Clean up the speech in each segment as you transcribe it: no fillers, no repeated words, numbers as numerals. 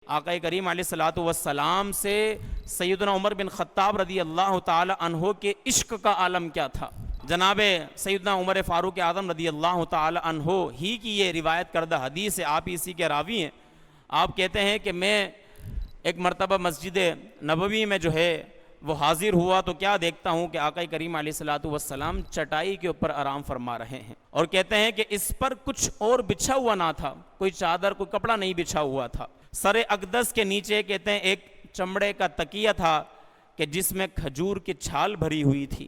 آقا کریم علیہ الصلوۃ والسلام سے سیدنا عمر بن خطاب رضی اللہ تعالی عنہ کے عشق کا عالم کیا تھا۔ جناب سیدنا عمر فاروق اعظم رضی اللہ تعالی عنہ ہی کی یہ روایت کردہ حدیث ہے، آپ اسی کے راوی ہیں۔ آپ کہتے ہیں کہ میں ایک مرتبہ مسجد نبوی میں جو ہے وہ حاضر ہوا تو کیا دیکھتا ہوں کہ آقا کریم علیہ الصلوۃ والسلام چٹائی کے اوپر آرام فرما رہے ہیں، اور کہتے ہیں کہ اس پر کچھ اور بچھا ہوا نہ تھا، کوئی چادر کوئی کپڑا نہیں بچھا ہوا تھا۔ سر اقدس کے نیچے کہتے ہیں ایک چمڑے کا تکیہ تھا کہ جس میں کھجور کی چھال بھری ہوئی تھی۔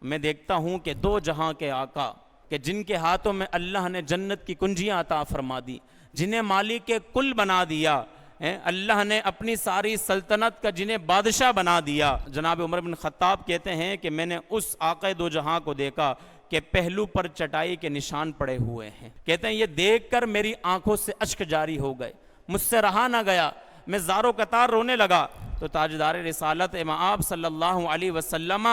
میں دیکھتا ہوں کہ دو جہاں کے آقا کہ جن کے ہاتھوں میں اللہ نے جنت کی کنجیاں عطا فرما دی، جنہیں مالک کل بنا دیا، اللہ نے اپنی ساری سلطنت کا جنہیں بادشاہ بنا دیا۔ جناب عمر بن خطاب کہتے ہیں کہ میں نے اس آقا دو جہاں کو دیکھا کہ پہلو پر چٹائی کے نشان پڑے ہوئے ہیں۔ کہتے ہیں یہ دیکھ کر میری آنکھوں سے اشک جاری ہو گئے، مجھ سے رہا نہ گیا، میں زارو قطار رونے لگا۔ تو تاجدار رسالت امام صلی اللہ علیہ وسلم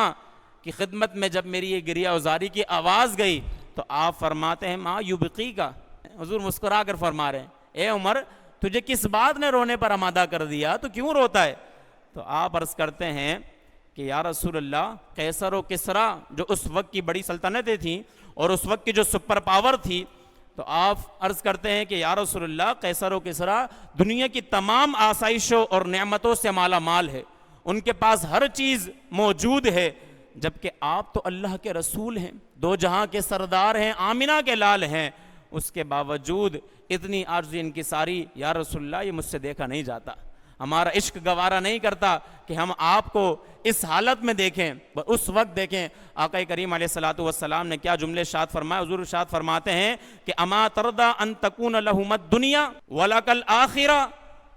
کی خدمت میں جب میری یہ گریہ ازاری کی آواز گئی تو آپ فرماتے ہیں ما یبقی کا، حضور مسکرا کر فرما رہے ہیں اے عمر تجھے کس بات نے رونے پر آمادہ کر دیا، تو کیوں روتا ہے؟ تو آپ عرض کرتے ہیں کہ یا رسول اللہ قیصر و کسریٰ جو اس وقت کی بڑی سلطنتیں تھیں اور اس وقت کی جو سپر پاور تھی، تو آپ عرض کرتے ہیں کہ یا رسول اللہ قیصر و کسریٰ دنیا کی تمام آسائشوں اور نعمتوں سے مالا مال ہے، ان کے پاس ہر چیز موجود ہے، جبکہ آپ تو اللہ کے رسول ہیں، دو جہاں کے سردار ہیں، آمنہ کے لال ہیں، اس کے باوجود اتنی عاجزی انکساری یا رسول اللہ یہ مجھ سے دیکھا نہیں جاتا، ہمارا عشق گوارا نہیں کرتا کہ ہم آپ کو اس حالت میں دیکھیں۔ اس وقت دیکھیں آقا کریم علیہ الصلوۃ والسلام نے کیا جملے ارشاد فرمائے۔ حضور ارشاد فرماتے ہیں کہ اما ترضی ان تکون لہم الدنیا ولک الآخرہ،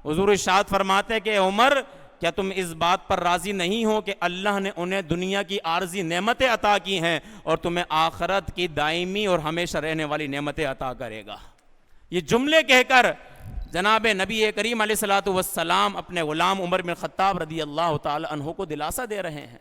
حضور ارشاد فرماتے ہیں کہ عمر کیا تم اس بات پر راضی نہیں ہو کہ اللہ نے انہیں دنیا کی عارضی نعمتیں عطا کی ہیں اور تمہیں آخرت کی دائمی اور ہمیشہ رہنے والی نعمتیں عطا کرے گا۔ یہ جملے کہہ کر جناب نبی کریم علیہ الصلوۃ والسلام اپنے غلام عمر بن خطاب رضی اللہ تعالی عنہ کو دلاسا دے رہے ہیں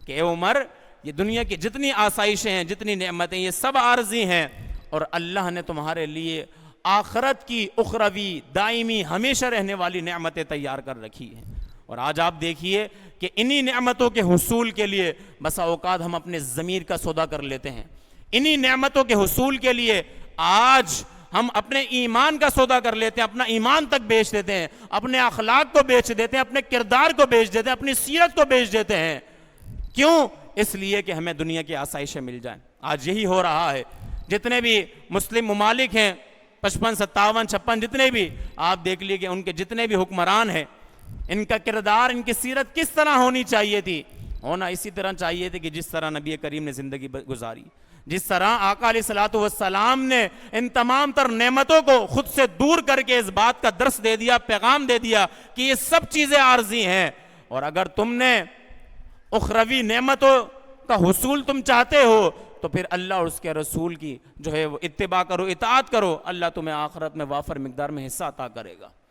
کہ اے عمر یہ دنیا کی جتنی آسائشیں ہیں، جتنی نعمتیں، یہ سب عارضی ہیں، اور اللہ نے تمہارے لیے آخرت کی اخروی دائمی ہمیشہ رہنے والی نعمتیں تیار کر رکھی ہیں۔ اور آج آپ دیکھیے کہ انہی نعمتوں کے حصول کے لیے بسا اوقات ہم اپنے ضمیر کا سودا کر لیتے ہیں، انہی نعمتوں کے حصول کے لیے آج ہم اپنے ایمان کا سودا کر لیتے ہیں، اپنا ایمان تک بیچ دیتے ہیں، اپنے اخلاق کو بیچ دیتے ہیں، اپنے کردار کو بیچ دیتے ہیں، اپنی سیرت کو بیچ دیتے ہیں۔ کیوں؟ اس لیے کہ ہمیں دنیا کی آسائشیں مل جائیں۔ آج یہی ہو رہا ہے، جتنے بھی مسلم ممالک ہیں 55 57 56 جتنے بھی آپ دیکھ لیے کہ ان کے جتنے بھی حکمران ہیں، ان کا کردار، ان کی سیرت کس طرح ہونی چاہیے تھی؟ ہونا اسی طرح چاہیے تھی کہ جس طرح نبی کریم نے زندگی گزاری، جس طرح آقا علیہ الصلوۃ والسلام نے ان تمام تر نعمتوں کو خود سے دور کر کے اس بات کا درس دے دیا، پیغام دے دیا کہ یہ سب چیزیں عارضی ہیں، اور اگر تم نے اخروی نعمتوں کا حصول تم چاہتے ہو تو پھر اللہ اور اس کے رسول کی جو ہے وہ اتباع کرو، اطاعت کرو، اللہ تمہیں آخرت میں وافر مقدار میں حصہ عطا کرے گا۔